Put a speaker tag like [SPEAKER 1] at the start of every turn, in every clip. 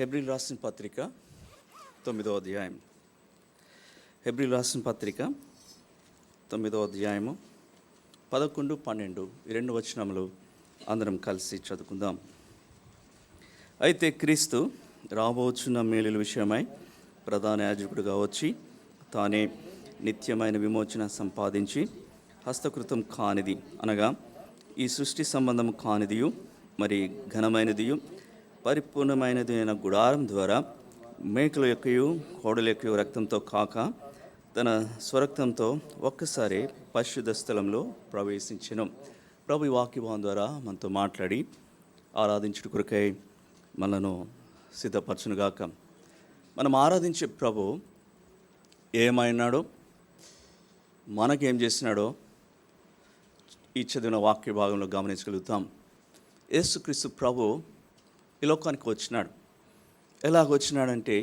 [SPEAKER 1] హెబ్రీలు రాసిన పత్రిక 9వ అధ్యాయం. హెబ్రీలు రాసిన పత్రిక 9వ అధ్యాయము 11, 12 ఈ రెండు వచనములు అందరం కలిసి చదువుకుందాం. అయితే క్రీస్తు రాబోచున్న మేలుల విషయమై ప్రధాన యాజకుడిగా వచ్చి తానే నిత్యమైన విమోచన సంపాదించి హస్తకృతం కానిది అనగా ఈ సృష్టి సంబంధము కానిదియు మరి ఘనమైనదియు పరిపూర్ణమైనది అయిన గుడారం ద్వారా మేకల యొక్కయు కోడల యొక్కయు రక్తంతో కాక తన స్వరక్తంతో ఒక్కసారి పరిశుద్ధ స్థలంలో ప్రవేశించెను. ప్రభు ఈ వాక్యభావం ద్వారా మనతో మాట్లాడి ఆరాధించుట కొరకై మనను సిద్ధపరచునుగాక. మనం ఆరాధించే ప్రభు ఏమైనాడో మనకేం చేసినాడో ఈ చదివిన వాక్య భాగంలో గమనించగలుగుతాం. యేసుక్రీస్తు ప్రభు ఈ లోకానికి వచ్చినాడు. ఎలాగ వచ్చినాడంటే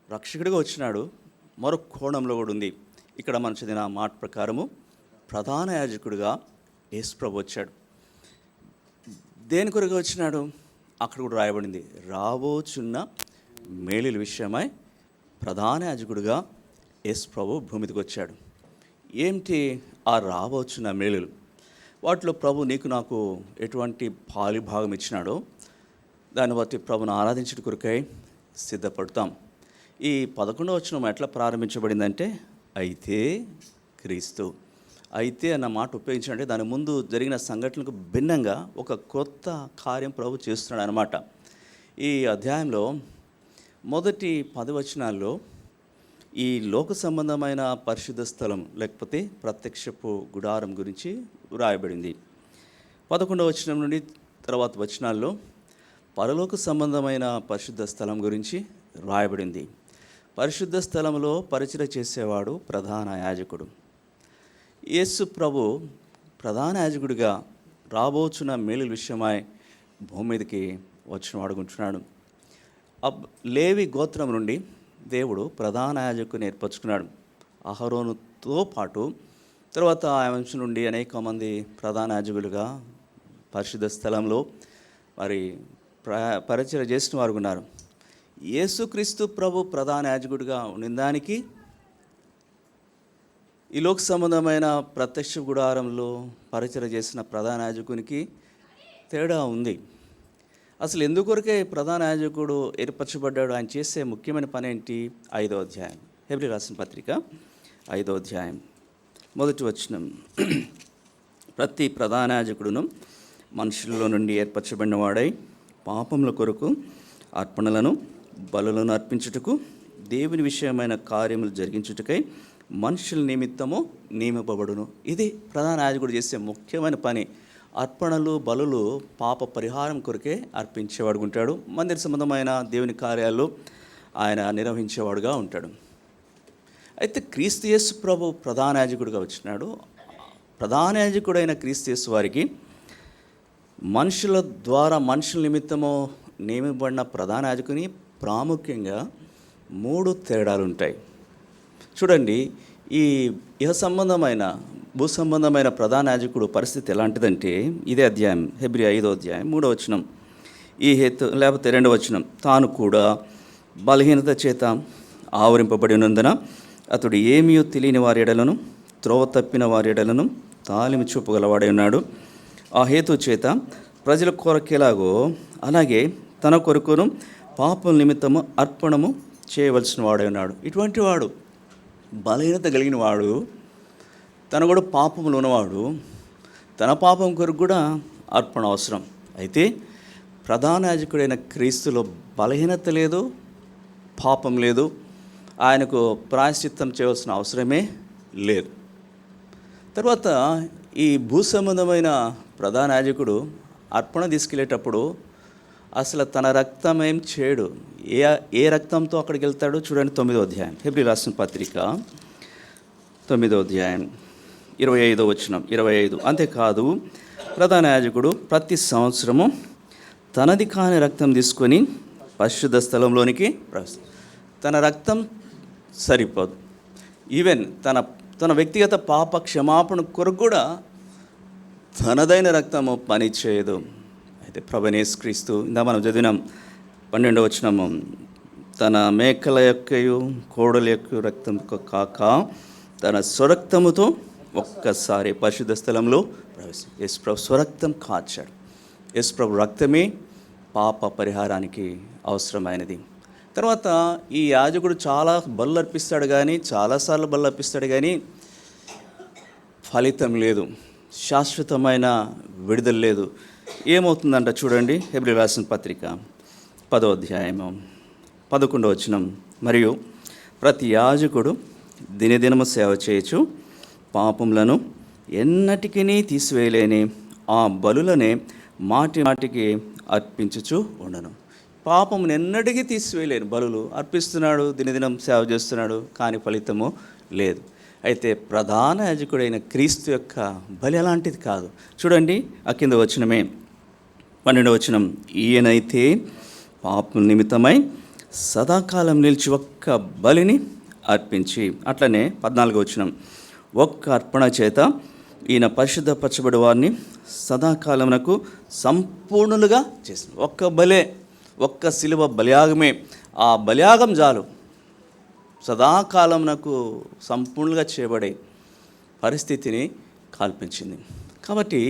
[SPEAKER 1] రక్షకుడిగా వచ్చినాడు. మరొక కోణంలో కూడా ఉంది. ఇక్కడ మనం చదివిన మాట ప్రకారము ప్రధాన యాజకుడిగా యేసు ప్రభు వచ్చాడు. దేని కొరకు వచ్చినాడు? అక్కడ కూడా రాయబడింది, రాబోచున్న మేలుల విషయమై ప్రధాన యాజకుడిగా యేసు ప్రభు భూమికి వచ్చాడు. ఏమిటి ఆ రాబోచున్న మేలులు? వాటిలో ప్రభు నీకు నాకు ఎటువంటి భాగం ఇచ్చినాడో దాన్ని బట్టి ప్రభును ఆరాధించడం కొరకై సిద్ధపడతాం. ఈ 11వ వచనం ఎట్లా ప్రారంభించబడిందంటే అయితే క్రీస్తు. అయితే అన్న మాట ఉపయోగించాలంటే దాని ముందు జరిగిన సంఘటనలకు భిన్నంగా ఒక కొత్త కార్యం ప్రభు చేస్తున్నాడు అన్నమాట. ఈ అధ్యాయంలో మొదటి 10 వచనాల్లో ఈ లోక సంబంధమైన పరిశుద్ధ స్థలం లేకపోతే ప్రత్యక్షపు గుడారం గురించి వ్రాయబడింది. 11వ వచనం నుండి తర్వాత వచనాల్లో పరలోక సంబంధమైన పరిశుద్ధ స్థలం గురించి రాయబడింది. పరిశుద్ధ స్థలంలో పరిచర్య చేసేవాడు ప్రధాన యాజకుడు. యేసు ప్రభు ప్రధాన యాజకుడిగా రాబోచున్న మేలుల విషయమై భూమి మీదకి వచ్చిన వాడుకుంటున్నాడు. లేవి గోత్రం నుండి దేవుడు ప్రధాన యాజకుని ఏర్పరచుకున్నాడు. అహరోనుతో పాటు తర్వాత ఆ వంశం నుండి అనేక మంది ప్రధాన యాజకులుగా పరిశుద్ధ స్థలంలో మరి పరిచర్య చేసిన వారు ఉన్నారు. యేసుక్రీస్తు ప్రభు ప్రధాన యాజకుడిగా ఉన్నదానికి ఈ లోక సంబంధమైన ప్రత్యక్ష గుడారంలో పరిచర్య చేసిన ప్రధాన యాజకునికి తేడా ఉంది. అసలు ఎందుకొరకే ప్రధాన యాజకుడు ఏర్పరచబడ్డాడు? ఆయన చేసే ముఖ్యమైన పని ఏంటి? 5వ అధ్యాయం హెబ్రీ రాసిన పత్రిక 5వ అధ్యాయం మొదటి వచనం. ప్రతి ప్రధాన యాజకుడును మనుషులలో నుండి ఏర్పరచబడిన వాడై పాపముల కొరకు అర్పణలను బలులను అర్పించుటకు దేవుని విషయమైన కార్యములు జరిగించుటకై మనుషుల నిమిత్తము నియమింపబడును. ఇది ప్రధాన యాజకుడు చేసే ముఖ్యమైన పని. అర్పణలు బలులు పాప పరిహారం కొరకే అర్పించేవాడు ఉంటాడు. మందిర సంబంధమైన దేవుని కార్యాలు ఆయన నిర్వహించేవాడుగా ఉంటాడు. అయితే క్రీస్తు యేసు ప్రభు ప్రధాన యాజకుడిగా వచ్చినాడు. ప్రధాన యాజకుడైన క్రీస్తు యేసు వారికి మనుషుల ద్వారా మనుషుల నిమిత్తము నియమింపబడిన ప్రధాన యాజకుని ప్రాముఖ్యంగా 3 తేడాలు ఉంటాయి. చూడండి, ఈ ఇహ సంబంధమైన భూ సంబంధమైన ప్రధాన యాజకుడు పరిస్థితి ఎలాంటిదంటే ఇదే అధ్యాయం హెబ్రీ 5వ అధ్యాయం 3వ వచనం. ఈ హేతు లేకపోతే 2వ వచనం, తాను కూడా బలహీనత చేత ఆవరింపబడి ఉన్నందున అతడు ఏమీ తెలియని వారి ఎడలను త్రోవ తప్పిన వారి ఎడలను తాలిమి చూపగలవాడై ఉన్నాడు. ఆ హేతు చేత ప్రజల కొరకేలాగో అలాగే తన కొరకును పాపం నిమిత్తము అర్పణము చేయవలసిన వాడై ఉన్నాడు. ఇటువంటి వాడు బలహీనత కలిగిన వాడు, తన కూడా పాపములు ఉన్నవాడు, తన పాపం కొరకు కూడా అర్పణ అవసరం. అయితే ప్రధాన యాజకుడైన క్రీస్తులో బలహీనత లేదు, పాపం లేదు, ఆయనకు ప్రాయశ్చిత్తం చేయవలసిన అవసరమే లేదు. తర్వాత ఈ భూ సంబంధమైన ప్రధాన యాజకుడు అర్పణ తీసుకెళ్ళేటప్పుడు అసలు తన రక్తం ఏం చేయడు. ఏ రక్తంతో అక్కడికి వెళ్తాడు? చూడండి, 9వ అధ్యాయం హెబ్రీ రాసిన పత్రిక 9వ అధ్యాయం 25వ వచనం 25. అంతేకాదు ప్రధాన యాజకుడు ప్రతి సంవత్సరము తనది కాని రక్తం తీసుకొని పరిశుద్ధ స్థలంలోనికి తన రక్తం సరిపోదు. ఈవెన్ తన వ్యక్తిగత పాప క్షమాపణ కొరకు కూడా తనదైన రక్తము పని చేయదు. అయితే ప్రభువైన యేసుక్రీస్తు ఇందా మనం చదివినాం 12వ వచనము, తన మేకల యొక్కయు కోడల యొక్క రక్తం కాక తన స్వరక్తముతో ఒక్కసారి పరిశుద్ధ స్థలంలో యేసు ప్రభు స్వరక్తం కార్చాడు. యేసు ప్రభు రక్తమే పాప పరిహారానికి అవసరమైనది. తర్వాత ఈ యాజకుడు చాలా బలు అర్పిస్తాడు కానీ, చాలాసార్లు బలు అర్పిస్తాడు కానీ ఫలితం లేదు, శాశ్వతమైన విడుదల లేదు. ఏమవుతుందంట చూడండి, హెబ్రీ రాసిన పత్రిక 10వ అధ్యాయము 11వ వచనం, మరియు ప్రతి యాజకుడు దినదినము సేవ చేయొచ్చు పాపములను ఎన్నటికీ తీసివేయలేని ఆ బలులనే మాటి మాటికి అర్పించుచు ఉండను. పాపమును ఎన్నటికీ తీసివేయలేని బలులు అర్పిస్తున్నాడు, దినదినం సేవ చేస్తున్నాడు, కానీ ఫలితము లేదు. అయితే ప్రధాన యాజకుడైన క్రీస్తు యొక్క బలి అలాంటిది కాదు. చూడండి ఆ కింద వచనమే 12వ వచనం, ఈయనైతే పాపం నిమిత్తమై సదాకాలం నిలిచి ఒక్క బలిని అర్పించి, అట్లనే 14వ వచనం, ఒక్క అర్పణ చేత ఈయన పరిశుద్ధపరచబడి వారిని సదాకాలమునకు సంపూర్ణులుగా చేసిన ఒక్క బలే, ఒక్క శిలువ బలియాగమే, ఆ బలియాగం చాలు సదాకాలమునకు సంపూర్ణంగా చేయబడే పరిస్థితిని కల్పించింది. కాబట్టి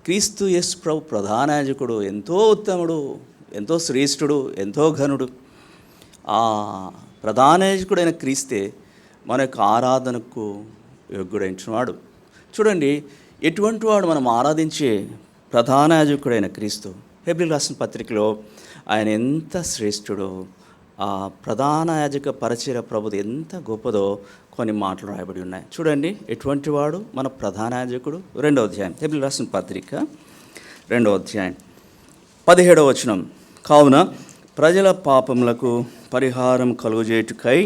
[SPEAKER 1] క్రీస్తు యేసు ప్రభు ప్రధాన యాజకుడు ఎంతో ఉత్తముడు, ఎంతో శ్రేష్ఠుడు, ఎంతో ఘనుడు. ఆ ప్రధాన యాజకుడైన క్రీస్తే మన యొక్క ఆరాధనకు యోగ్యుడైన వాడు. చూడండి ఎటువంటి వాడు మనం ఆరాధించే ప్రధాన యాజకుడైన క్రీస్తు. హెబ్రీ రాసిన పత్రికలో ఆయన ఎంత శ్రేష్ఠుడో, ఆ ప్రధాన యాజక పరిచర్య ప్రభుది ఎంత గొప్పదో కొన్ని మాటలు రాయబడి ఉన్నాయి. చూడండి ఎటువంటి వాడు మన ప్రధాన యాజకుడు. 2వ అధ్యాయం హెబ్రీ రాసిన పత్రిక 2వ అధ్యాయం 17వ వచనం, కావున ప్రజల పాపములకు పరిహారం కలుగజేయుటకై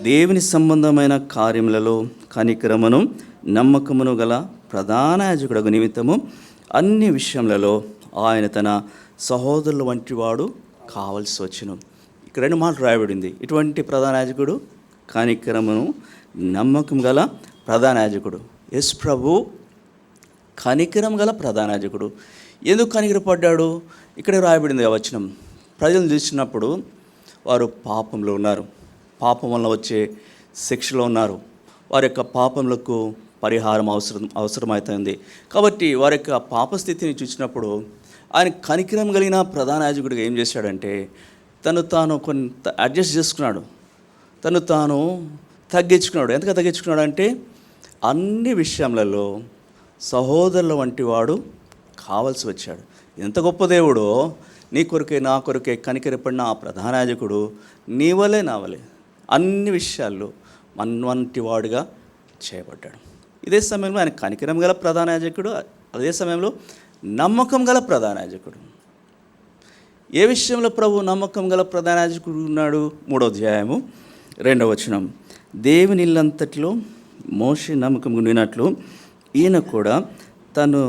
[SPEAKER 1] దేవుని సంబంధమైన కార్యములలో కనికరమును నమ్మకమును గల ప్రధాన యాజకుడు నిమిత్తము అన్ని విషయములలో ఆయన తన సహోదరుల వంటి వాడు కావలసి వచ్చును. ఇక్కడ 2 మాటలు రాయబడింది. ఇటువంటి ప్రధాన యాజకుడు, కనికరమును నమ్మకం గల ప్రధాన యాజకుడు. యేసు ప్రభు కనికరం గల ప్రధాన యాజకుడు. ఎందుకు కనికరపడ్డాడు? ఇక్కడే రాయబడింది ఆ వచనం. ప్రజలు చూసినప్పుడు వారు పాపంలో ఉన్నారు, పాపం వల్ల వచ్చే శిక్షలో ఉన్నారు, వారి యొక్క పాపములకు పరిహారం అవసరమవుతుంది. కాబట్టి వారి యొక్క పాపస్థితిని చూసినప్పుడు ఆయన కనికరం కలిగిన ప్రధాన యాజకుడిగా ఏం చేశాడంటే తను తాను కొంత అడ్జస్ట్ చేసుకున్నాడు, తను తాను తగ్గించుకున్నాడు. ఎందుకు తగ్గించుకున్నాడు అంటే అన్ని విషయములలో సహోదరుల వంటి వాడు కావాల్సి వచ్చాడు. ఎంత గొప్ప దేవుడో, నీ కొరకే నా కొరకే కనికరపడిన ఆ ప్రధాన యాజకుడు నీ వలే నా వలే అన్ని విషయాల్లో మనవంటి వాడుగా చేయబడ్డాడు. ఇదే సమయంలో ఆయన కనికరం గల ప్రధాన యాజకుడు, అదే సమయంలో నమ్మకం గల ప్రధాన యాజకుడు. ఏ విషయంలో ప్రభు నమ్మకం గల ప్రధాన యాజకుడు ఉన్నాడు? 3వ అధ్యాయము 2వ వచనం, దేవుని ఇల్లంతటిలో మోషే నమ్మకం ఉండినట్లు ఈయన కూడా తను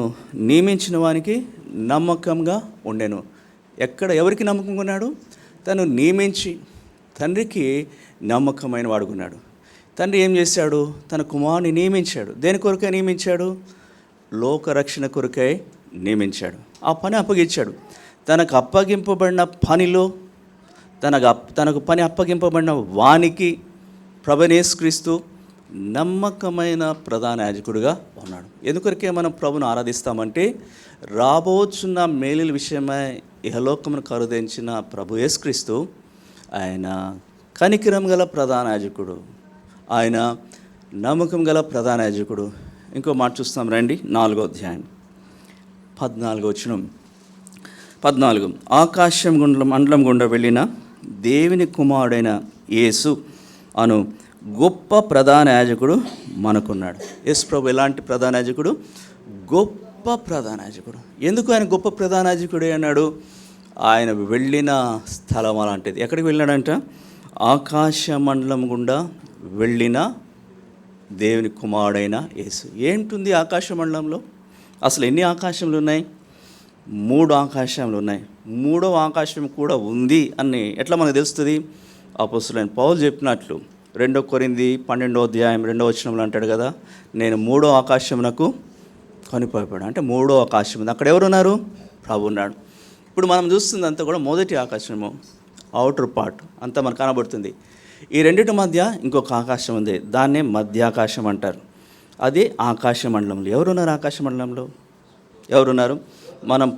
[SPEAKER 1] నియమించిన వానికి నమ్మకంగా ఉండెను. ఎవరికి నమ్మకంగా ఉన్నాడు? తను నియమించి తండ్రికి నమ్మకమైన వాడుకున్నాడు. తండ్రి ఏం చేశాడు? తన కుమారుని నియమించాడు. దేని కొరకై నియమించాడు? లోకరక్షణ కొరకై నియమించాడు. ఆ పని అప్పగించాడు. తనకు అప్పగింపబడిన పనిలో తనకు పని అప్పగింపబడిన వానికి ప్రభువైన యేసుక్రీస్తు నమ్మకమైన ప్రధాన యాజకుడిగా ఉన్నాడు. ఎందుకొరకే మనం ప్రభును ఆరాధిస్తామంటే రాబోచున్న మేలుల విషయమై ఇహలోకమును కరుదించిన ప్రభు యేసుక్రీస్తు ఆయన కనికరం గల ప్రధాన యాజకుడు, ఆయన నమ్మకం గల ప్రధాన యాజకుడు. ఇంకో మాట చూస్తాం రండి, 4వ అధ్యాయం 14వ వచనం. 14, ఆకాశం మండలం గుండా వెళ్ళిన దేవుని కుమారుడైన యేసు అను గొప్ప ప్రధాన యాజకుడు మనకున్నాడు. యేసు ప్రభు ఎలాంటి ప్రధాన యాజకుడు? గొప్ప ప్రధాన యాజకుడు. ఎందుకు ఆయన గొప్ప ప్రధాన యాజకుడే అన్నాడు? ఆయన వెళ్ళిన స్థలం అలాంటిది. ఎక్కడికి వెళ్ళినాడంట? ఆకాశ మండలం గుండా వెళ్ళిన దేవుని కుమారుడైన యేసు. ఏంటుంది ఆకాశ మండలంలో? అసలు ఎన్ని ఆకాశములు ఉన్నాయి? 3 ఆకాశములు ఉన్నాయి. 3వ ఆకాశం కూడా ఉంది అని ఎట్లా మనకు తెలుస్తుంది? అపోస్తలుడైన పౌలు చెప్పినట్లు 2 కొరింథీ 12వ అధ్యాయం 2వ వచనంలో అంటాడు కదా, నేను 3వ ఆకాశమునకు కొనిపోయాడు. అంటే 3వ ఆకాశం ఉంది. అక్కడ ఎవరున్నారు? ప్రభు ఉన్నాడు. ఇప్పుడు మనం చూస్తుంది అంతా కూడా మొదటి ఆకాశము, అవుటర్ పార్ట్ అంతా మనకు కనబడుతుంది. ఈ రెండింటి మధ్య ఇంకొక ఆకాశం ఉంది, దాన్నే మధ్యాకాశం అంటారు. అది ఆకాశ మండలంలో. ఎవరున్నారు ఆకాశ మండలంలో? ఎవరున్నారు? మనం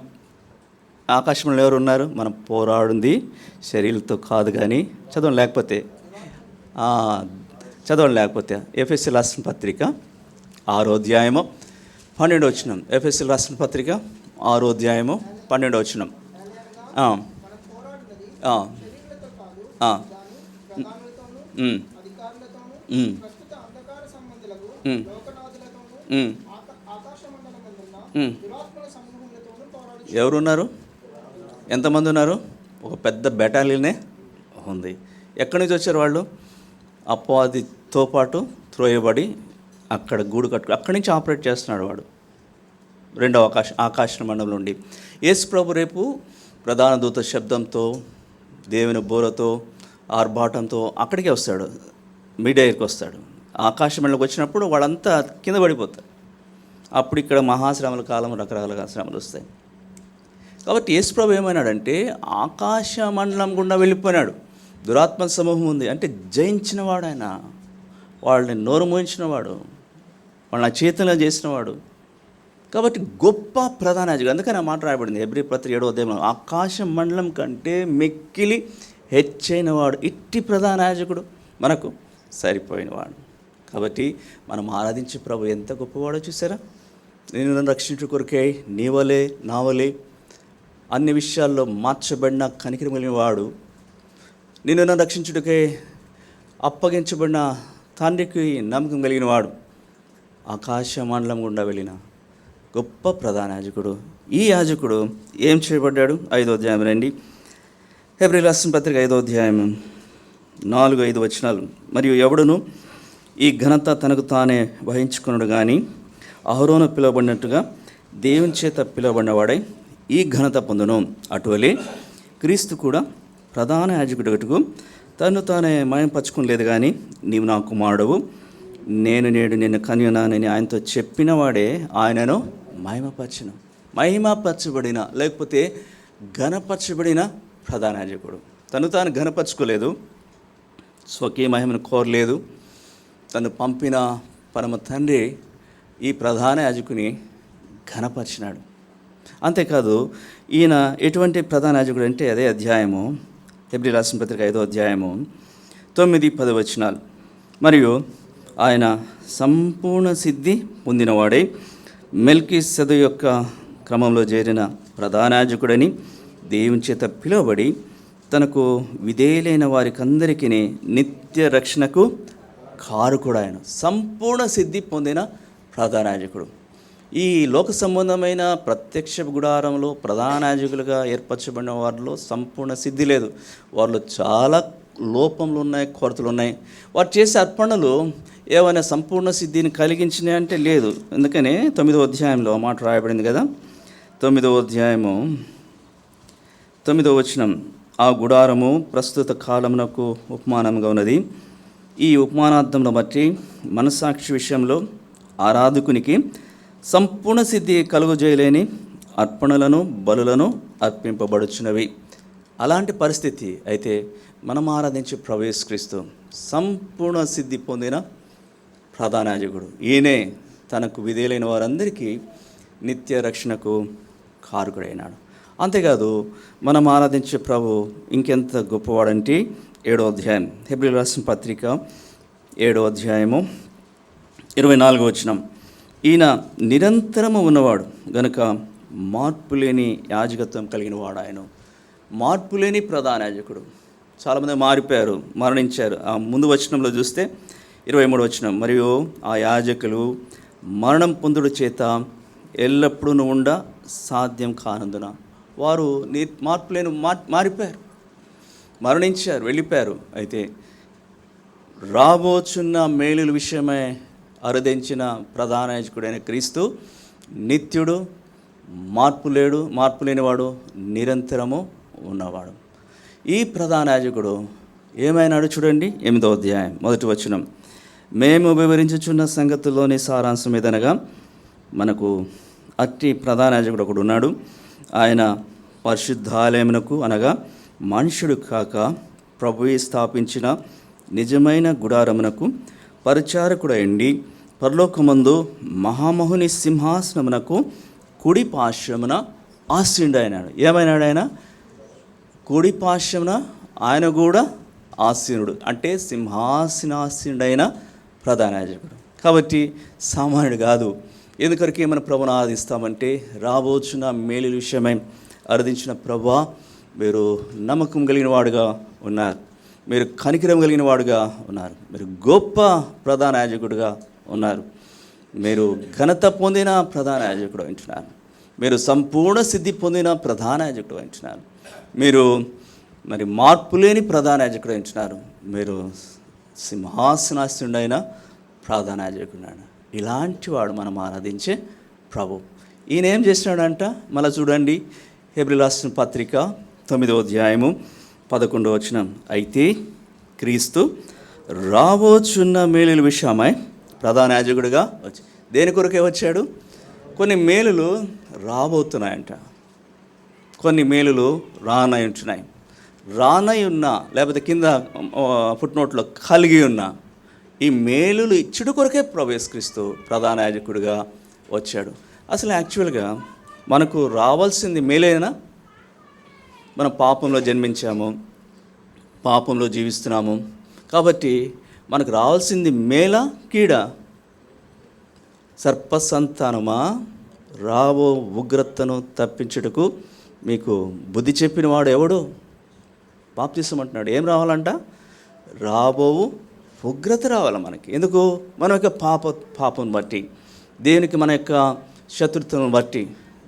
[SPEAKER 1] ఆకాశంలో ఎవరున్నారు? మనం పోరాడింది శరీరంతో కాదు. కానీ చదవండి లేకపోతే ఎఫెసీయులకు రాసిన పత్రిక 6వ అధ్యాయము 12వ వచనం. ఎఫెసీయులకు రాసిన పత్రిక 6వ అధ్యాయము 12వ వచనం. ఎవరున్నారు? ఎంతమంది ఉన్నారు? ఒక పెద్ద బెటాలియనే ఉంది. ఎక్కడి నుంచి వచ్చారు వాళ్ళు? అపవాదితో పాటు త్రోయబడి అక్కడ గూడు కట్టు, అక్కడి నుంచి ఆపరేట్ చేస్తున్నాడు వాడు. రెండవ ఆకాశ మండలం నుండి యేసు ప్రభు రేపు ప్రధాన దూత శబ్దంతో, దేవుని బోరతో, ఆర్భాటంతో అక్కడికే వస్తాడు, మీడియాకి వస్తాడు. ఆకాశ మండలంకి వచ్చినప్పుడు వాళ్ళంతా కింద పడిపోతారు. అప్పుడు ఇక్కడ మహాశ్రమల కాలం, రకరకాల శ్రమలు వస్తాయి. కాబట్టి యేసు ప్రభు ఏమైనాడంటే ఆకాశ మండలం గుండా వెళ్ళిపోయినాడు. దురాత్మ సమూహం ఉంది అంటే జయించినవాడు ఆయన, వాళ్ళని నోరు మోయించినవాడు, వాళ్ళని చేతన చేసినవాడు. కాబట్టి గొప్ప ప్రధాన యాజకుడు. అందుకని ఆ మాట రాయబడింది హెబ్రీ పత్రిక 7వ అధ్యాయంలో, ఆకాశ మండలం కంటే మిక్కిలి హెచ్చైనవాడు ఇట్టి ప్రధాన యాజకుడు మనకు సరిపోయినవాడు. కాబట్టి మనం ఆరాధించే ప్రభు ఎంత గొప్పవాడో చూసారా? నేను నన్ను రక్షించు కొరకే నీవలే నావలే అన్ని విషయాల్లో మార్చబడిన కనికరం కలిగిన వాడు, నిన్ను నన్ను రక్షించుటకే అప్పగించబడిన తండ్రికి నమ్మకం కలిగిన వాడు, ఆకాశ మండలం గుండా వెళ్ళిన గొప్ప ప్రధాన యాజకుడు. ఈ యాజకుడు ఏం చేయబడ్డాడు? 5వ అధ్యాయం రండి. హెబ్రీయులకు రాసిన పత్రిక 5వ అధ్యాయం 4-5 వచనాలు. మరియు ఎవడును ఈ ఘనత తనకు తానే వహించుకున్నాడు కానీ అహరోను పిలువబడినట్టుగా దేవుని చేత పిలువబడినవాడై ఈ ఘనత పొందును. అటువలే క్రీస్తు కూడా ప్రధాన యాజకుడుటకు తను తానే మహిమపరచుకోలేదు. కానీ నీవు నా కుమారుడవు, నేను నేడు నిన్ను కన్యునానని ఆయనతో చెప్పిన వాడే ఆయనను మహిమపరచబడిన లేకపోతే ఘనపరచబడిన ప్రధాన యాజకుడు. తను తాను ఘనపరచుకోలేదు, స్వకీయ మహిమను కోరలేదు. తను పంపిన పరమ తండ్రి ఈ ప్రధాన యాజకుని ఘనపరిచినాడు. అంతేకాదు ఈయన ఎటువంటి ప్రధాన యాజకుడు అంటే అదే అధ్యాయము హెబ్రీ రాసిన పత్రిక 5వ అధ్యాయము 9-10 వచనాలు. మరియు ఆయన సంపూర్ణ సిద్ధి పొందినవాడై మెల్కీసెదెకు యొక్క క్రమంలో చేరిన ప్రధాన యాజకుడని దేవుని చేత పిలువబడి తనకు విధేయులైన వారికందరికీ నిత్య రక్షణకు కారకుడు. ఆయన సంపూర్ణ సిద్ధి పొందిన ప్రధాన యాజకుడు. ఈ లోక సంబంధమైన ప్రత్యక్ష గుడారంలో ప్రధాన యాజకులుగా ఏర్పరచబడిన వారిలో సంపూర్ణ సిద్ధి లేదు. వారిలో చాలా లోపములు ఉన్నాయి, కొరతలు ఉన్నాయి. వారు చేసే అర్పణలు ఏమైనా సంపూర్ణ సిద్ధిని కలిగించినాయి అంటే లేదు. అందుకనే 9వ అధ్యాయంలో మాట రాయబడింది కదా, 9వ అధ్యాయము 9వ వచనం. ఆ గుడారము ప్రస్తుత కాలమునకు ఉపమానంగా ఉన్నది. ఈ ఉపమానార్థంలో బట్టి మనస్సాక్షి విషయంలో ఆరాధకునికి సంపూర్ణ సిద్ధి కలుగజేయలేని అర్పణలను బలులను అర్పింపబడుచున్నవి. అలాంటి పరిస్థితి అయితే మనం ఆరాధించే ప్రభు యేసు క్రీస్తు సంపూర్ణ సిద్ధి పొందిన ప్రధాన యాజకుడు. ఈయనే తనకు విధేయులైన వారందరికీ నిత్య రక్షణకు కారకుడైనాడు. అంతేకాదు మనం ఆరాధించే ప్రభు ఇంకెంత గొప్పవాడంటే 7వ అధ్యాయం హెబ్రీయులకు రాసిన పత్రిక 7వ అధ్యాయము 24వ వచనం. ఈయన నిరంతరము ఉన్నవాడు గనుక మార్పులేని యాజకత్వం కలిగిన వాడు. ఆయన మార్పులేని ప్రధాన యాజకుడు. చాలామంది మారిపోయారు, మరణించారు. ఆ ముందు వచనంలో చూస్తే 23వ వచనం. మరియు ఆ యాజకులు మరణం పొందుడు చేత ఎల్లప్పుడూ ఉండ సాధ్యం కానందున వారు మార్పులేని మారిపోయారు, మరణించారు, వెళ్ళిపోయారు. అయితే రాబోచున్న మేలుల విషయమై అరుదించిన ప్రధాన యాజకుడైన క్రీస్తు నిత్యుడు, మార్పు లేనివాడు, నిరంతరము ఉన్నవాడు. ఈ ప్రధాన యాజకుడు ఏమైనాడు చూడండి. 8వ అధ్యాయం 1వ వచనం. మేము వివరించుచున్న సంగతుల్లోని సారాంశం ఏదనగా మనకు అట్టి ప్రధాన యాజకుడు ఒకడు ఉన్నాడు. ఆయన పరిశుద్ధాలయమునకు అనగా మనుషుడు కాక ప్రభువే స్థాపించిన నిజమైన గుడారమునకు పరిచారకుడయండి పరలోకమందు మహామహుని సింహాసనమునకు కుడి పార్శ్వమున ఆసీనుడైనాడు. ఏమైనాడు ఆయన? కుడి పార్శ్వమున ఆయన కూడా ఆసీనుడు, అంటే సింహాసనాసీనుడైన ప్రధాన యాజకుడు. కాబట్టి సామాన్యుడు కాదు. ఎందుకొరకే మన ప్రభుని ఆరాధిస్తామంటే రాబోచున్న మేలు విషయమై అర్థించిన ప్రభువా, మీరు నమ్మకం కలిగిన వాడుగా ఉన్నారు, మీరు కనికరం కలిగిన వాడుగా ఉన్నారు, మీరు గొప్ప ప్రధాన యాజకుడుగా ఉన్నారు, మీరు ఘనత పొందిన ప్రధాన యాజకుడు అంటున్నారు, మీరు సంపూర్ణ సిద్ధి పొందిన ప్రధాన యాజకుడు అంటున్నారు, మీరు మరి మార్పు లేని ప్రధాన యాజకుడు అంటున్నారు, మీరు సింహాసనాసనుడైన ప్రధాన యాజకుడు. ఇలాంటి వాడు మనం ఆరాధించే ప్రభు. ఈయన ఏం చేసినాడంట? మళ్ళీ చూడండి, హెబ్రీయులకు రాసిన పత్రిక 9వ అధ్యాయము 11వ వచనం. అయితే క్రీస్తు రాబోచున్న మేలుల విషయమై ప్రధాన యాజకుడిగా వచ్చి, దేని కొరకే వచ్చాడు? కొన్ని మేలులు రాబోతున్నాయంట, కొన్ని మేలులు రానై ఉంటున్నాయి. రానై ఉన్న, లేకపోతే కింద ఫుట్నోట్లో కలిగి ఉన్న ఈ మేలులు ఇచ్చుడు కొరకే ప్రభు యేసుక్రీస్తు ప్రధాన యాజకుడిగా వచ్చాడు. అసలు యాక్చువల్గా మనకు రావాల్సింది మేలేనా? మనం పాపంలో జన్మించాము, పాపంలో జీవిస్తున్నాము, కాబట్టి మనకు రావాల్సింది మేల కీడా? సర్పసంతానమా, రాబో ఉగ్రతను తప్పించుటకు మీకు బుద్ధి చెప్పిన వాడు ఎవడు? బాప్తిసం అంటున్నాడు. ఏం రావాలంట? రాబోవు ఉగ్రత రావాలి మనకి. ఎందుకు? మన యొక్క పాపం బట్టి, దేవునికి మన యొక్క శత్రుత్వం బట్టి,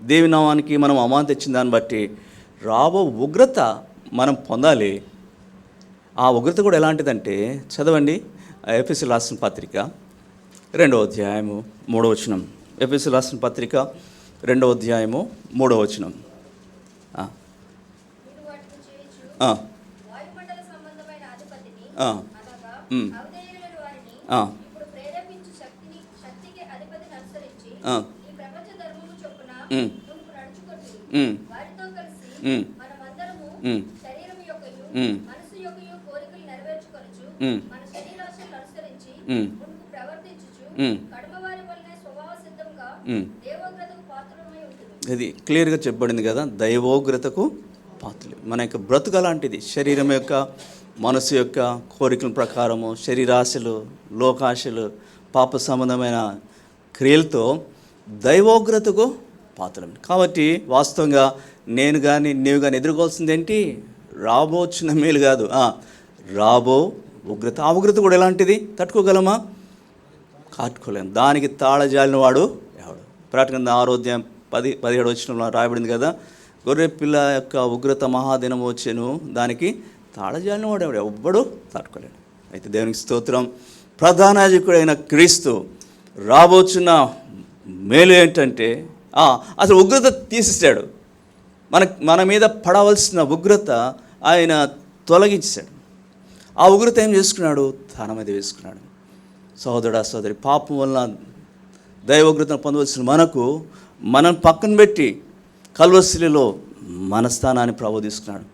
[SPEAKER 1] దేవి నామానికి మనం అమాన్ తెచ్చిన దాన్ని బట్టి రాబో ఉగ్రత మనం పొందాలి. ఆ ఉగ్రత కూడా ఎలాంటిదంటే, చదవండి ఎఫెసీయులకు రాసిన పత్రిక 2వ అధ్యాయము 3వ వచనం. ఎఫెసీయులకు రాసిన పత్రిక 2వ అధ్యాయము 3వ వచనం. ఇది క్లియర్గా చెప్పబడింది కదా, దైవోగ్రతకు పాత్రలు. మన యొక్క బ్రతుకు అలాంటిది. శరీరం యొక్క, మనసు యొక్క కోరికల ప్రకారము, శరీరాశలు, లోకాశలు, పాప సంబంధమైన క్రియలతో దైవోగ్రతకు పాత్రలు. కాబట్టి వాస్తవంగా నేను కానీ నీవు కానీ ఎదుర్కోవాల్సింది ఏంటి? రాబోచున్న మేలు కాదు, రాబో ఉగ్రత. ఆ ఉగ్రత కూడా ఎలాంటిది? తట్టుకోగలమా? కాటుకోలేము. దానికి తాళజాలిన వాడు ఎవడు? ప్రకటన 6వ అధ్యాయం 17వ వచనంలో రాయబడింది కదా, గొర్రె పిల్ల యొక్క ఉగ్రత మహాదినం వచ్చెను, దానికి తాళజాలిన వాడు ఎవడు? ఎవ్వడు తట్టుకోలేడు. అయితే దేవునికి స్తోత్రం. ప్రధాన యాజకుడైన క్రీస్తు రాబోచున్న మేలు ఏంటంటే, అసలు ఉగ్రత తీసేసాడు. మన మీద పడవలసిన ఉగ్రత ఆయన తొలగించాడు. ఆ ఉగ్రత ఏం చేసుకున్నాడు? తన మీద వేసుకున్నాడు. సహోదరుడా, సహోదరి, పాపం వలన దైవోగ్రతను పొందవలసిన మనం పక్కన పెట్టి కల్వరిశిలలో మన స్థానాన్ని ప్రభు తీసుకున్నాడు.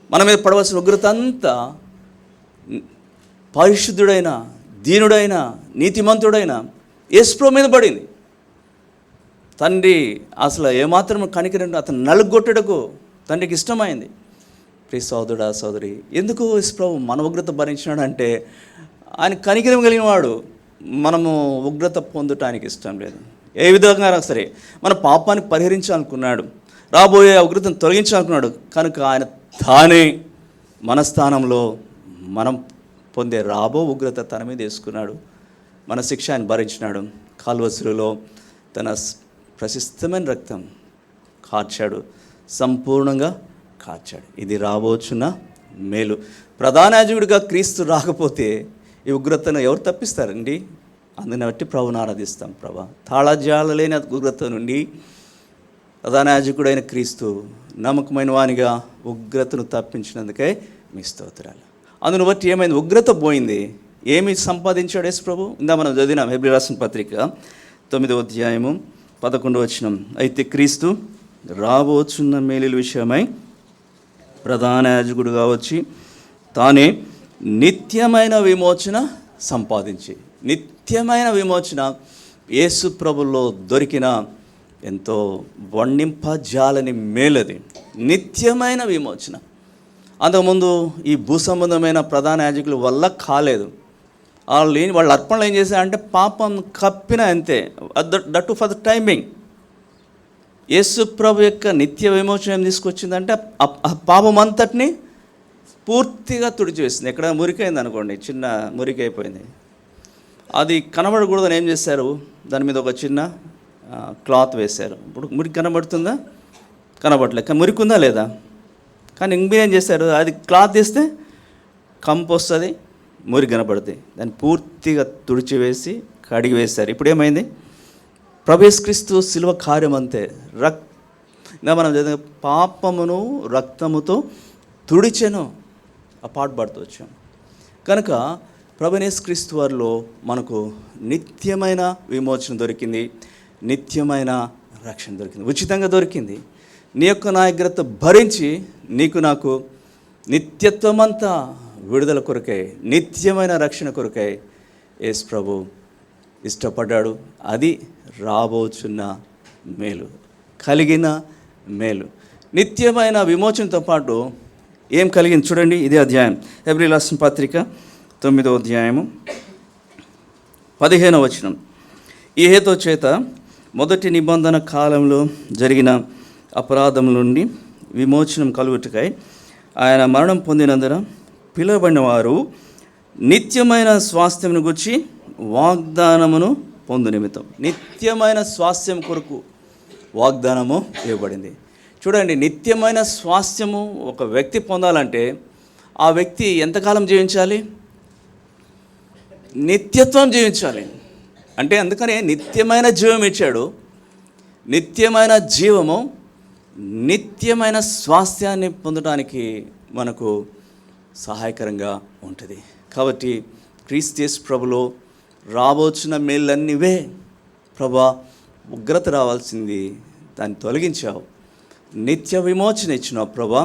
[SPEAKER 1] మన మీద పడవలసిన ఉగ్రత అంతా పరిశుద్ధుడైన, దీనుడైన, నీతిమంతుడైన యేసు మీద పడింది. తండ్రి అసలు ఏమాత్రం కనికరం అతను నలుగొట్టడకు తండ్రికి ఇష్టమైంది. ప్రియ సోదరుడా, సోదరి, ఎందుకు యేసు ప్రభు మన ఉగ్రత భరించినాడు అంటే, ఆయన కనికరం కలిగిన వాడు. మనము ఉగ్రత పొందటానికి ఇష్టం లేదు. ఏ విధంగా సరే మన పాపాన్ని పరిహరించాలనుకున్నాడు, రాబోయే ఉగ్రతను తొలగించాలనుకున్నాడు. కనుక ఆయన తానే మన స్థానంలో మనం పొందే రాబో ఉగ్రత తన మీద వేసుకున్నాడు. మన శిక్ష ఆయన భరించినాడు. కల్వరిశిలలో తన ప్రశస్తమైన రక్తం కార్చాడు, సంపూర్ణంగా కార్చాడు. ఇది రాబోచున్న మేలు. ప్రధాన యాజకుడిగా క్రీస్తు రాకపోతే ఈ ఉగ్రతను ఎవరు తప్పిస్తారండి? అందుని బట్టి ప్రభుని ఆరాధిస్తాం. ప్రభా, తాళజాల లేని ఉగ్రత నుండి ప్రధాన యాజకుడైన క్రీస్తు నమ్మకమైన వానిగా ఉగ్రతను తప్పించినందుకే మీ స్తోత్రాలు. అందును బట్టి ఏమైంది? ఉగ్రత పోయింది. ఏమి సంపాదించాడు యేసు ప్రభు? ఇందా మనం చదివినాం హెబ్రీయులకు రాసిన పత్రిక 9వ అధ్యాయము 11వ వచనం. అయితే క్రీస్తు రాబోచున్న మేలుల విషయమై ప్రధాన యాజకుడుగా వచ్చి తానే నిత్యమైన విమోచన సంపాదించి, నిత్యమైన విమోచన యేసు ప్రభులో దొరికిన ఎంతో వర్ణింపజాలని మేలది, నిత్యమైన విమోచన. అంతకుముందు ఈ భూ సంబంధమైన ప్రధాన యాజకుల వల్ల కాలేదు. వాళ్ళ అర్పణలు ఏం చేశారంటే పాపం కప్పిన అంతే, దట్ ఫర్ ద టైమింగ్. యేసు ప్రభు యొక్క నిత్య విమోచన ఏం తీసుకొచ్చిందంటే ఆ పాపం అంతటిని పూర్తిగా తుడిచివేసింది. ఎక్కడ మురికైంది అనుకోండి, చిన్న మురికి అయిపోయింది, అది కనబడకూడదని ఏం చేశారు, దాని మీద ఒక చిన్న క్లాత్ వేశారు. ఇప్పుడు మురికి కనబడుతుందా? కనబడలేదు. కానీ మురికి ఉందా లేదా? కానీ ఇంకేం చేశారు, అది క్లాత్ తీస్తే కంపు వస్తుంది, మురికి కనబడుతుంది. దాన్ని పూర్తిగా తుడిచివేసి కడిగి వేశారు. ఇప్పుడు ఏమైంది? ప్రభు యేసు క్రీస్తు శిలువ కార్యం అంతే. ఇంకా మనం చదివిన పాపమును రక్తముతో తుడిచెను, ఆ పాట పాడుతూ వచ్చాం. కనుక ప్రభు యేసు క్రీస్తు వారిలో మనకు నిత్యమైన విమోచన దొరికింది, నిత్యమైన రక్షణ దొరికింది, ఉచితంగా దొరికింది. నీ యొక్క నాయగ్రత భరించి నీకు నాకు నిత్యత్వమంతా విడుదల కొరకై, నిత్యమైన రక్షణ కొరకై యేసు ప్రభు ఇష్టపడ్డాడు. అది రాబోచున్న మేలు, కలిగిన మేలు. నిత్యమైన విమోచనతో పాటు ఏం కలిగింది చూడండి. ఇదే అధ్యాయం, హెబ్రీయులకు రాసిన పత్రిక 9వ అధ్యాయము 15వ వచనం. ఈ హేతు చేత మొదటి నిబంధన కాలంలో జరిగిన అపరాధం నుండి విమోచనం కలుగుటకై ఆయన మరణం పొందినందున పిలువబడిన వారు నిత్యమైన స్వాస్థ్యమును గురించి వాగ్దానమును పొందు నిమిత్తం, నిత్యమైన స్వాస్థ్యం కొరకు వాగ్దానము ఇవ్వబడింది. చూడండి, నిత్యమైన స్వాస్థ్యము ఒక వ్యక్తి పొందాలంటే ఆ వ్యక్తి ఎంతకాలం జీవించాలి? నిత్యత్వం జీవించాలి. అంటే అందుకనే నిత్యమైన జీవం ఇచ్చాడు. నిత్యమైన జీవము నిత్యమైన స్వాస్థ్యాన్ని పొందడానికి మనకు సహాయకరంగా ఉంటుంది. కాబట్టి క్రీస్తు యేసు ప్రభులో రాబోచున్న మేళ్ళన్నీవే. ప్రభా, ఉగ్రత రావాల్సింది, దాన్ని తొలగించావు. నిత్య విమోచన ఇచ్చినావు ప్రభా,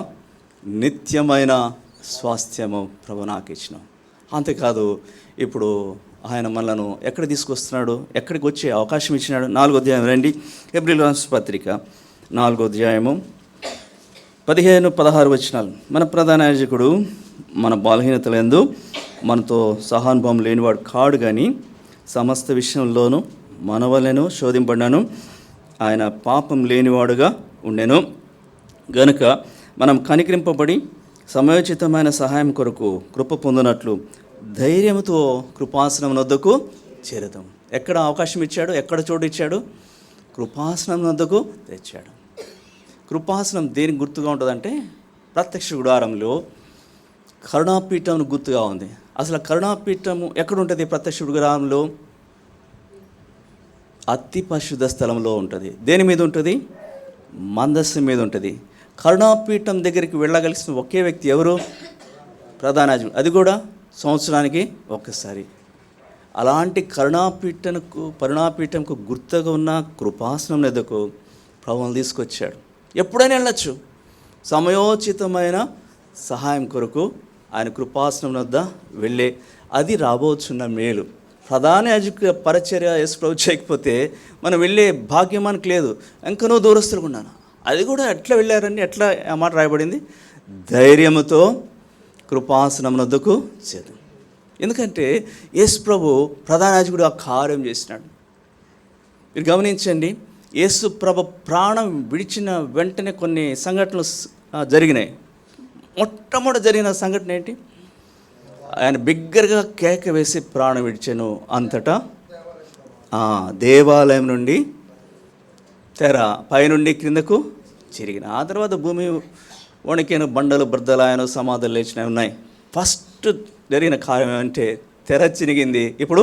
[SPEAKER 1] నిత్యమైన స్వాస్థ్యము ప్రభు నాకు ఇచ్చినావు. అంతేకాదు, ఇప్పుడు ఆయన మనలను ఎక్కడ తీసుకొస్తున్నాడు, ఎక్కడికి వచ్చే అవకాశం ఇచ్చినాడు. 4వ అధ్యాయం రండి, హెబ్రీయులకు రాసిన పత్రిక 4వ అధ్యాయము 15-16 వచనాలు. మన ప్రధాన యాజకుడు మన బలహీనతలందు మనతో సహానుభవం లేనివాడు కాడు, కానీ సమస్త విషయంలోనూ మన వలెను శోధింపడినాను, ఆయన పాపం లేనివాడుగా ఉండెను. గనుక మనం కనికరింపబడి సమయోచితమైన సహాయం కొరకు కృప పొందినట్లు ధైర్యంతో కృపాసనం వద్దకు చేరదాం. ఎక్కడ అవకాశం ఇచ్చాడు, ఎక్కడ చోటు ఇచ్చాడు? కృపాసనం వద్దకు తెచ్చాడు. కృపాసనం దేనికి గుర్తుగా ఉంటుందంటే, ప్రత్యక్ష గుడారంలో కరుణాపీఠం గుర్తుగా ఉంది. అసలు కరుణాపీఠము ఎక్కడ ఉంటుంది? ప్రత్యక్ష గుడారంలో అతి పరిశుద్ధ స్థలంలో ఉంటుంది. దేని మీద ఉంటుంది? మందస్సు మీద ఉంటుంది. కరుణాపీఠం దగ్గరికి వెళ్ళగలిసిన ఒకే వ్యక్తి ఎవరు? ప్రధాన యాజకుడు. అది కూడా సంవత్సరానికి ఒక్కసారి. అలాంటి కరుణాపీఠంకు గుర్తుగా ఉన్న కృపాసనం ఎద్దకు ప్రభువును తీసుకొచ్చాడు. ఎప్పుడైనా వెళ్ళచ్చు. సమయోచితమైన సహాయం కొరకు ఆయన కృపాసనం వద్ద వెళ్ళే, అది రాబోచున్న మేలు. ప్రధాన యాజక పరిచర్య యేసు ప్రభు చేయకపోతే మనం వెళ్ళే భాగ్యం మనకు లేదు. ఇంకనో దూరస్తులుగా ఉన్నాను. అది కూడా ఎట్లా వెళ్ళారని, ఎట్లా ఆ మాట రాయబడింది? ధైర్యముతో కృపాసనం వద్దకు చేరు. ఎందుకంటే యేసు ప్రభు ప్రధాన యాజకుడు ఆ కార్యం చేసినాడు. మీరు గమనించండి, యేసు ప్రభు ప్రాణం విడిచిన వెంటనే కొన్ని సంఘటనలు జరిగినాయి. మొట్టమొదటి జరిగిన సంఘటన ఏంటి? ఆయన బిగ్గరగా కేక వేసి ప్రాణం విడిచాను. అంతటా దేవాలయం నుండి తెర పైనుండి క్రిందకు చిరిగిన. ఆ తర్వాత భూమి వణికిన, బండలు బద్దలాయను, సమాధులు లేచినవి ఉన్నాయి. ఫస్ట్ జరిగిన కార్యం ఏమంటే తెర చిరిగింది. ఇప్పుడు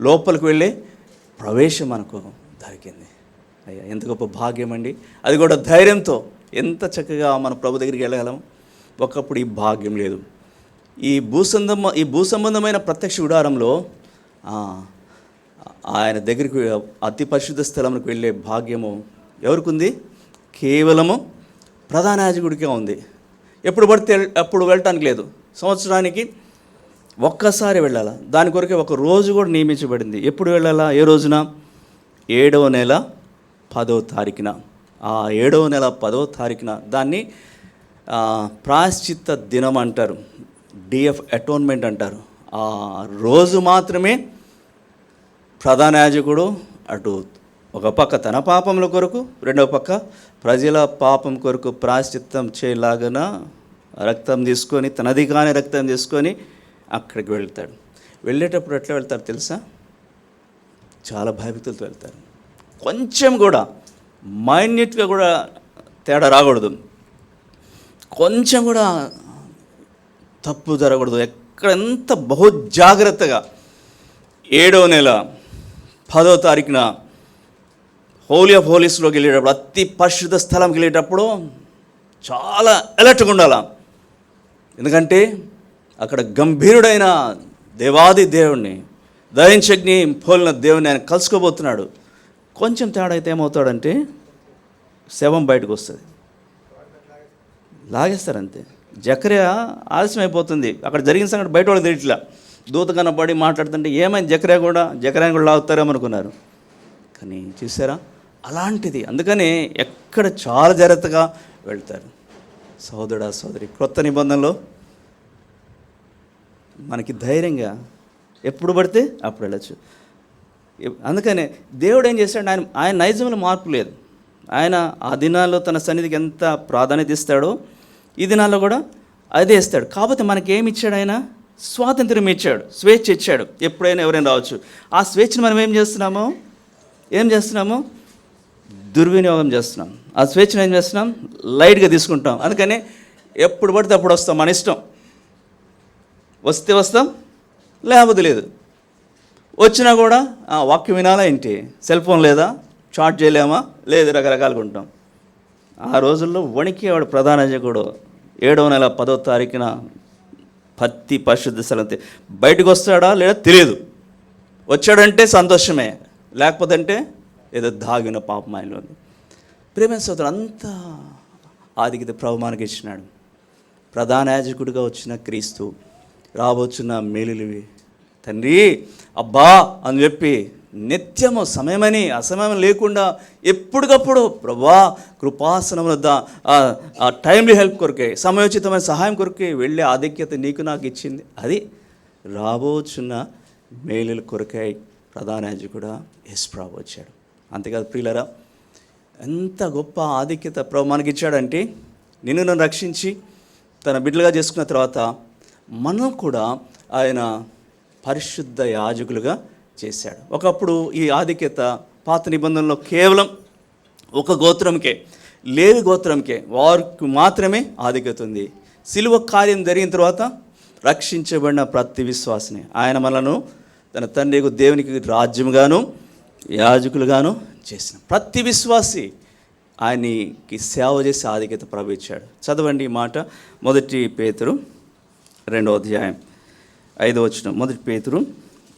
[SPEAKER 1] లోపలికి వెళ్ళే ప్రవేశం మనకు దొరికింది. అయ్యా, ఎంత గొప్ప భాగ్యం అండి! అది కూడా ధైర్యంతో. ఎంత చక్కగా మన ప్రభు దగ్గరికి వెళ్ళగలం. ఒకప్పుడు ఈ భాగ్యం లేదు. ఈ భూ సంబంధమైన ప్రత్యక్ష గుడారంలో ఆయన దగ్గరికి, అతి పరిశుద్ధ స్థలంలోకి వెళ్ళే భాగ్యము ఎవరికి ఉంది? కేవలము ప్రధాన యాజకుడికే ఉంది. ఎప్పుడు పడితే అప్పుడు వెళ్ళటానికి లేదు. సంవత్సరానికి ఒక్కసారి వెళ్ళాలా. దాని కొరకే ఒక రోజు కూడా నియమించబడింది. ఎప్పుడు వెళ్ళాలా? ఏ రోజున? 7వ నెల 10వ తారీఖున. ఆ 7వ నెల 10వ తారీఖున దాన్ని ప్రాయశ్చిత్త దినం అంటారు, డే ఆఫ్ అటోన్మెంట్ అంటారు. ఆ రోజు మాత్రమే ప్రధాన యాజకుడు అటు ఒక పక్క తన పాపముల కొరకు, రెండవ పక్క ప్రజల పాపం కొరకు ప్రాయశ్చిత్తం చేయలాగన రక్తం తీసుకొని, తనది కానీ రక్తం తీసుకొని అక్కడికి వెళ్తాడు. వెళ్ళేటప్పుడు ఎట్లా వెళ్తారు తెలుసా? చాలా భయభక్తులతో వెళ్తారు. కొంచెం కూడా మైన్యూట్గా కూడా తేడా రాకూడదు, కొంచెం కూడా తప్పు జరగకూడదు. ఎక్కడ ఎంత బహు జాగ్రత్తగా 7వ నెల 10వ తారీఖున హోలీ ఆఫ్ హోలీస్లోకి వెళ్ళేటప్పుడు, అతి పరిశుద్ధ స్థలంకి వెళ్ళేటప్పుడు చాలా అలర్ట్గా ఉండాలి. ఎందుకంటే అక్కడ గంభీరుడైన దేవాది దేవుణ్ణి, దయించగ్ని పోలిన దేవుని ఆయన కలుసుకోబోతున్నాడు. కొంచెం తేడా అయితే ఏమవుతాడంటే శవం బయటకు వస్తుంది, లాగేస్తారంతే. జకర్యా ఆలస్యం అయిపోతుంది. అక్కడ జరిగిన సంగతి బయట వాళ్ళు తెలియట్లా. దూత కనబడి మాట్లాడుతుంటే ఏమైంది, జకర్యాని కూడా లాగుతారేమో అనుకున్నారు. కానీ చూసారా, అలాంటిది. అందుకని ఎక్కడ చాలా జాగ్రత్తగా వెళ్తారు. సోదరుడా సోదరి, క్రొత్త నిబంధనలో మనకి ధైర్యంగా ఎప్పుడు పడితే అప్పుడు వెళ్ళచ్చు. అందుకనే దేవుడు ఏం చేశాడు, ఆయన నైజంలో మార్పు లేదు. ఆయన ఆ దినాల్లో తన సన్నిధికి ఎంత ప్రాధాన్యత ఇస్తాడో ఈ దినాల్లో కూడా అదే ఇస్తాడు. కాకపోతే మనకేమి ఇచ్చాడు? ఆయన స్వాతంత్రం ఇచ్చాడు, స్వేచ్ఛ ఇచ్చాడు. ఎప్పుడైనా ఎవరైనా రావచ్చు. ఆ స్వేచ్ఛను మనం ఏం చేస్తున్నాము? దుర్వినియోగం చేస్తున్నాం. ఆ స్వేచ్ఛను ఏం చేస్తున్నాం? లైట్గా తీసుకుంటాం. అందుకని ఎప్పుడు పడితే అప్పుడు వస్తాం, మన ఇష్టం. వస్తే వస్తాం, లేకపోతే లేదు. వచ్చినా కూడా వాక్యం వినాలా ఏంటి? సెల్ ఫోన్ లేదా? చాట్ చేయలేమా? లేదు. రకరకాలుగా ఉంటాం. ఆ రోజుల్లో వణికేవాడు ప్రధాన యాజకుడు. 7వ నెల 10వ తారీఖున పత్తి పరిశుద్ధ స్థలం బయటకు వస్తాడా లేదా తెలియదు. వచ్చాడంటే సంతోషమే, లేకపోతే అంటే ఏదో దాగిన పాపం ఆయనలో ఉంది. ప్రేమ సోదరుడు, అంతా ఆధిక్యత ప్రభు మనకి ఇచ్చినాడు. ప్రధాన యాజకుడిగా వచ్చిన క్రీస్తు రాబోచున్న మేలులివి. తండ్రి అబ్బా అని చెప్పి నిత్యము సమయమని అసమయం లేకుండా ఎప్పటికప్పుడు ప్రభా కృపాసనం వద్ద ఆ టైమ్లీ హెల్ప్ కొరకే, సమయోచితమైన సహాయం కొరకే వెళ్ళే ఆధిక్యత నీకు నాకు ఇచ్చింది. అది రాబోచున్న మేలుల కొరకై ప్రధాన యాజకుడా యేసు ప్రభు వచ్చాడు. అంతేకాదు ప్రియులరా, ఎంత గొప్ప ఆధిక్యత ప్రభు మనకిచ్చాడంటే, నిన్ను నన్ను రక్షించి తన బిడ్డలుగా చేసుకున్న తర్వాత మనం కూడా ఆయన పరిశుద్ధ యాజకులుగా చేశాడు. ఒకప్పుడు ఈ ఆధిక్యత పాత నిబంధనలో కేవలం ఒక గోత్రంకే, లేవి గోత్రంకే, వారికి మాత్రమే ఆధిక్యత ఉంది. సిలువ కార్యం జరిగిన తర్వాత రక్షించబడిన ప్రతి విశ్వాసిని ఆయన మనను తన తండ్రి దేవునికి రాజ్యంగాను యాజకులుగాను చేసిన ప్రతి విశ్వాసి ఆయనకి సేవ చేసి ఆధిక్యత ప్రభు ఇచ్చాడు. చదవండి ఈ మాట, 1 పేతురు 2వ అధ్యాయం 5వ వచనం. 1 పేతురు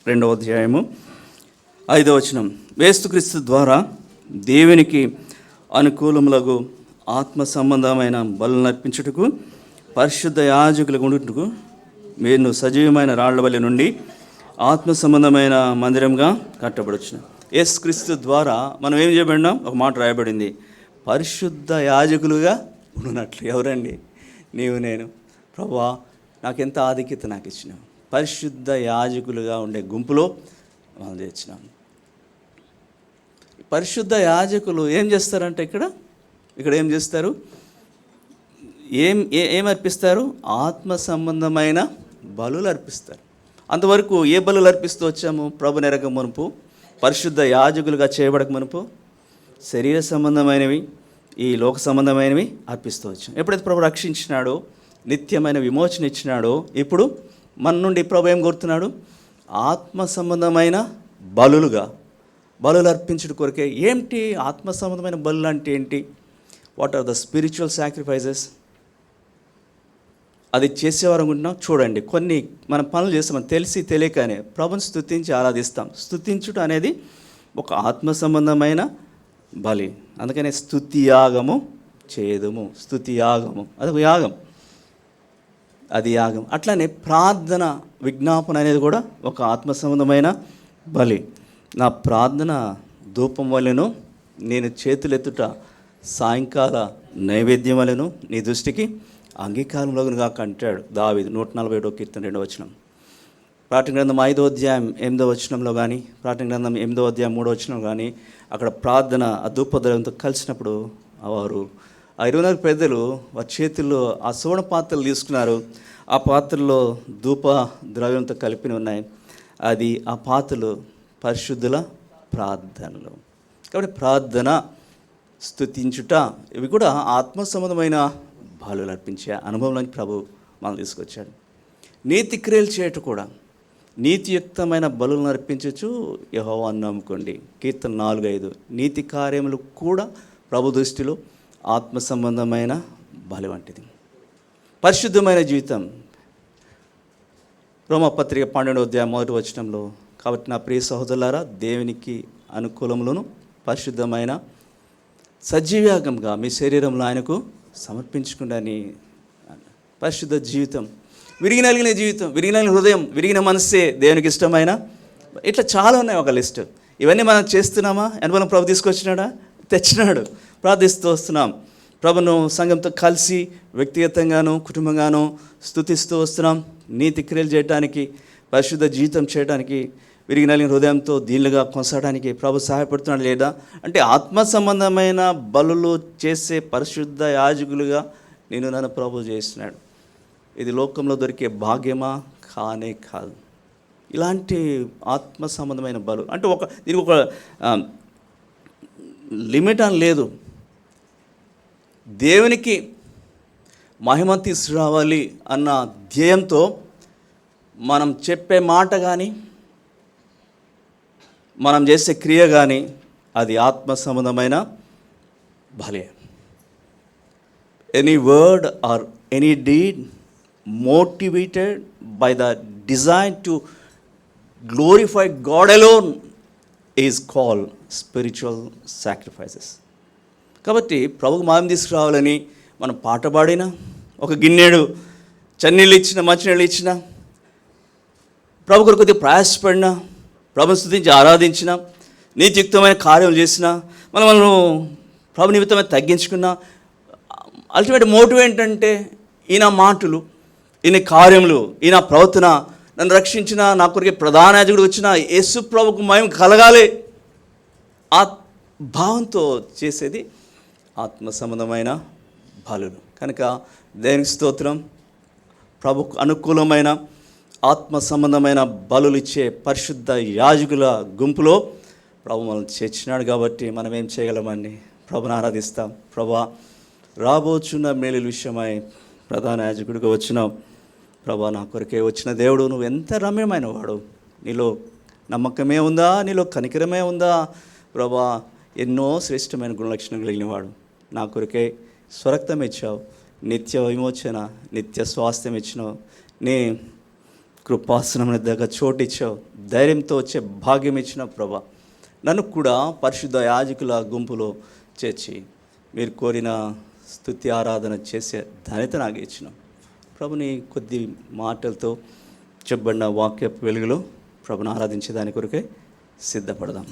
[SPEAKER 1] 2వ అధ్యాయము 5వ వచనం. యేసుక్రీస్తు ద్వారా దేవునికి అనుకూలములకు ఆత్మ సంబంధమైన బలులను అర్పించుటకు పరిశుద్ధ యాజకులకు ఉండుటకు మీరు సజీవమైన రాళ్ల వలె నుండి ఆత్మ సంబంధమైన మందిరంగా కట్టబడొచ్చును. యేసుక్రీస్తు ద్వారా మనం ఏం చేయబడినాం? ఒక మాట రాయబడింది, పరిశుద్ధ యాజకులుగా ఉన్నట్లు. ఎవరండి? నీవు నేను. ప్రభువా నాకెంత ఆధిక్యత నాకు ఇచ్చినావు. పరిశుద్ధ యాజకులుగా ఉండే గుంపులో మనం తెచ్చినాం. పరిశుద్ధ యాజకులు ఏం చేస్తారంటే ఇక్కడ ఏం చేస్తారు? ఏం అర్పిస్తారు? ఆత్మ సంబంధమైన బలులు అర్పిస్తారు. అంతవరకు ఏ బలులు అర్పిస్తూ వచ్చాము? ప్రభు నెరగ మునుపు, పరిశుద్ధ యాజకులుగా చేయబడక మునుపు శరీర సంబంధమైనవి, ఈ లోక సంబంధమైనవి అర్పిస్తూ వచ్చాం. ఎప్పుడైతే ప్రభు రక్షించినాడో, నిత్యమైన విమోచన ఇచ్చినాడో, ఇప్పుడు మన నుండి ప్రభు ఏం కోరుతున్నాడు? ఆత్మ సంబంధమైన బలులు అర్పించడం కొరకే. ఏంటి ఆత్మ సంబంధమైన బలులు అంటే ఏంటి? What are the spiritual sacrifices? అది చేసేవారు అనుకుంటున్నాం. చూడండి, కొన్ని మనం పనులు చేస్తాం తెలిసి తెలియకనే ప్రభుని స్తుతించి ఆరాధిస్తాం. స్తుతించుట అనేది ఒక ఆత్మ సంబంధమైన బలి. అందుకనే స్తుతి యాగము చేదుము. స్తుతి యాగము అదొక యాగం, అది యాగం. అట్లానే ప్రార్థన విజ్ఞాపన అనేది కూడా ఒక ఆత్మ సంబంధమైన బలి. నా ప్రార్థన ధూపం వలెను, నేను చేతులెత్తుట సాయంకాల నైవేద్యం వలెను నీ దృష్టికి అంగీకారంలోకి కాక అంటాడు దావీదు 147వ కీర్తన 2వ వచనం. ప్రకటన గ్రంథం 5వ అధ్యాయం 8వ వచనంలో కానీ, ప్రకటన గ్రంథం 8వ అధ్యాయం 3వ వచనం కానీ, అక్కడ ప్రార్థన ఆ ధూపద్రవ్యంతో కలిసినప్పుడు వారు ఆ 24 పెద్దలు వారి చేతుల్లో ఆ సువర్ణ పాత్రలు తీసుకున్నారు. ఆ పాత్రలో ధూప ద్రవ్యంతో కలిపి ఉన్నాయి. అది ఆ పాత్రలు పరిశుద్ధుల ప్రార్థనలు. కాబట్టి ప్రార్థన, స్తుతించుట ఇవి కూడా ఆత్మ సంబంధమైన బలులు అర్పించే అనుభవంలోకి ప్రభు మనం తీసుకొచ్చాడు. నీతి క్రియలు చేయట కూడా, నీతియుక్తమైన బలులను అర్పించచ్చు యెహోవాను నమ్ముకోండి. కీర్తన 4:5. నీతి కార్యములు కూడా ప్రభు దృష్టిలో ఆత్మ సంబంధమైన బలి వంటిది. పరిశుద్ధమైన జీవితం రోమపత్రిక 12వ అధ్యాయం 1వ వచనంలో, కాబట్టి నా ప్రియ సహోదరులారా, దేవునికి అనుకూలములను పరిశుద్ధమైన సజీవయాగంగా మీ శరీరంలో ఆయనకు సమర్పించుకుండాని. పరిశుద్ధ జీవితం, విరిగినలిగిన జీవితం, విరిగినలిగిన హృదయం, విరిగిన మనస్సే దేవునికి ఇష్టమైన. ఇట్లా చాలా ఉన్నాయి ఒక లిస్ట్. ఇవన్నీ మనం చేస్తున్నామా? అనుభవం ప్రభు తీసుకొచ్చినాడా? తెచ్చినాడు. ప్రార్థిస్తూ వస్తున్నాం. ప్రభును సంఘంతో కలిసి వ్యక్తిగతంగాను కుటుంబంగాను స్తుతిస్తూ వస్తున్నాం. నీతి క్రియలు చేయడానికి, పరిశుద్ధ జీవితం చేయడానికి, విరిగినలిగిన హృదయంతో దీనులుగా కొనసాగడానికి ప్రభు సహాయపడుతున్నాడు లేదా అంటే, ఆత్మ సంబంధమైన బలులు చేసే పరిశుద్ధ యాజకులుగా నన్ను ప్రభు చేస్తున్నాడు. ఇది లోకంలో దొరికే భాగ్యమా? కానే కాదు. ఇలాంటి ఆత్మ సంబంధమైన బలు అంటే దీనికి ఒక లిమిట్ అని లేదు. దేవునికి మహిమ తీసుకురావాలి అన్న ధ్యేయంతో మనం చెప్పే మాట కానీ, మనం చేసే క్రియ కానీ అది ఆత్మ సంబంధమైన బలే. Any word or any deed motivated by the desire to glorify God alone is called spiritual sacrifices. కాబట్టి ప్రభుకు మహిమ తీసుకురావాలని మనం పాట పాడినా, ఒక గిన్నెడు చన్నీళ్ళు ఇచ్చిన, మంచినీళ్ళు ఇచ్చిన, ప్రభు కొరకు కొద్దిగా ప్రయాసపడినా, ప్రభుని స్తుతించి ఆరాధించిన, నీతియుక్తమైన కార్యం చేసిన, మనం ప్రభు నిమిత్తమైన తగ్గించుకున్నా, అల్టిమేట్ మోటివ్ ఏంటంటే ఈయన మాటలు, ఈయన కార్యములు, ఈయన ప్రవర్తన నన్ను రక్షించిన, నా కొరకు ప్రధాన యాజకుడు వచ్చిన యేసు ప్రభుకు మహిమ కలగాలి ఆ భావంతో చేసేది ఆత్మ సంబంధమైన బలులు. కనుక దేవునికి స్తోత్రం. ప్రభుకు అనుకూలమైన ఆత్మ సంబంధమైన బలులు ఇచ్చే పరిశుద్ధ యాజకుల గుంపులో ప్రభు మనం చేర్చినాడు. కాబట్టి మనం ఏం చేయగలమండి? ప్రభుని ఆరాధిస్తాం. ప్రభా, రాబోచున్న మేలుల విషయమై ప్రధాన యాజకుడిగా వచ్చినావు. ప్రభా, నా కొరకే వచ్చిన దేవుడు, నువ్వు ఎంత రమ్యమైన వాడు. నీలో నమ్మకమే ఉందా? నీలో కనికరమే ఉందా? ప్రభా, ఎన్నో శ్రేష్టమైన గుణలక్షణం కలిగిన వాడు. నా కొరకే స్వరక్తం ఇచ్చావు, నిత్య విమోచన, నిత్య స్వాస్థ్యం ఇచ్చినావు, నీ కృపాసనం దగ్గర చోటు ఇచ్చావు, ధైర్యంతో వచ్చే భాగ్యం ఇచ్చిన ప్రభా, నన్ను కూడా పరిశుద్ధ యాజకుల గుంపులో చేర్చి మీరు కోరిన స్తుతి ఆరాధన చేసే ధన్యత నాకు ఇచ్చినాం. ప్రభుని కొద్ది మాటలతో చెప్పబడిన వాక్య వెలుగులో ప్రభుని ఆరాధించే దాని కొరకే సిద్ధపడదాం.